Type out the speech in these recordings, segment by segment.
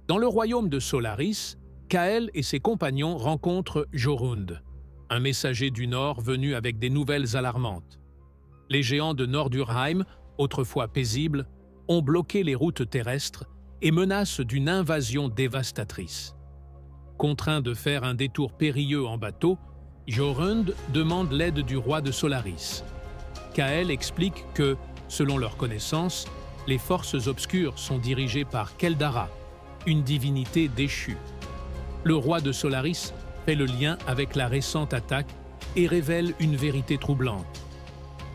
Dans le royaume de Solaris, Kael et ses compagnons rencontrent Jorund, un messager du Nord venu avec des nouvelles alarmantes. Les géants de Nordurheim, autrefois paisibles, ont bloqué les routes terrestres et menacent d'une invasion dévastatrice. Contraint de faire un détour périlleux en bateau, Jorund demande l'aide du roi de Solaris. Kael explique que, selon leur connaissance, les forces obscures sont dirigées par Keldara, une divinité déchue. Le roi de Solaris fait le lien avec la récente attaque et révèle une vérité troublante.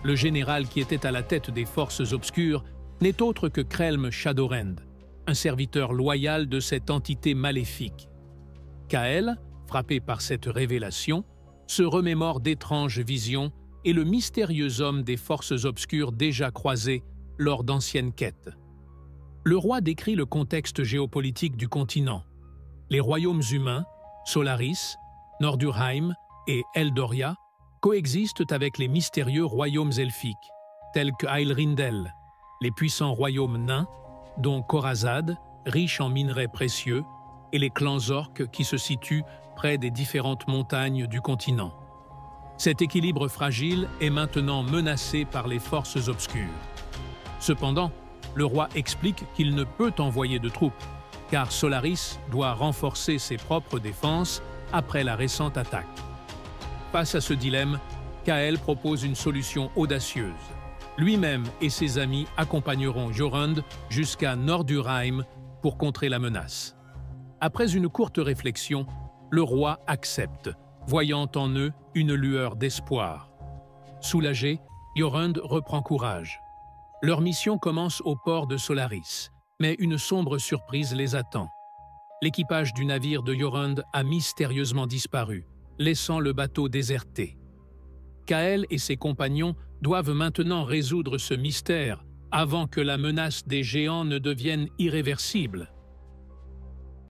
Le général qui était à la tête des forces obscures n'est autre que Krelm Shadowrend, un serviteur loyal de cette entité maléfique. Kael, frappé par cette révélation, se remémore d'étranges visions et le mystérieux homme des forces obscures déjà croisé lors d'anciennes quêtes. Le roi décrit le contexte géopolitique du continent. Les royaumes humains, Solaris, Nordurheim et Eldoria, coexistent avec les mystérieux royaumes elfiques, tels que Eilrindel, les puissants royaumes nains, dont Khorazad, riche en minerais précieux, et les clans orques qui se situent près des différentes montagnes du continent. Cet équilibre fragile est maintenant menacé par les forces obscures. Cependant, le roi explique qu'il ne peut envoyer de troupes, car Solaris doit renforcer ses propres défenses après la récente attaque. Face à ce dilemme, Kael propose une solution audacieuse. Lui-même et ses amis accompagneront Jorund jusqu'à Nordurheim pour contrer la menace. Après une courte réflexion, le roi accepte, voyant en eux une lueur d'espoir. Soulagé, Jorund reprend courage. Leur mission commence au port de Solaris, mais une sombre surprise les attend. L'équipage du navire de Jorund a mystérieusement disparu, laissant le bateau déserté. Kael et ses compagnons doivent maintenant résoudre ce mystère avant que la menace des géants ne devienne irréversible.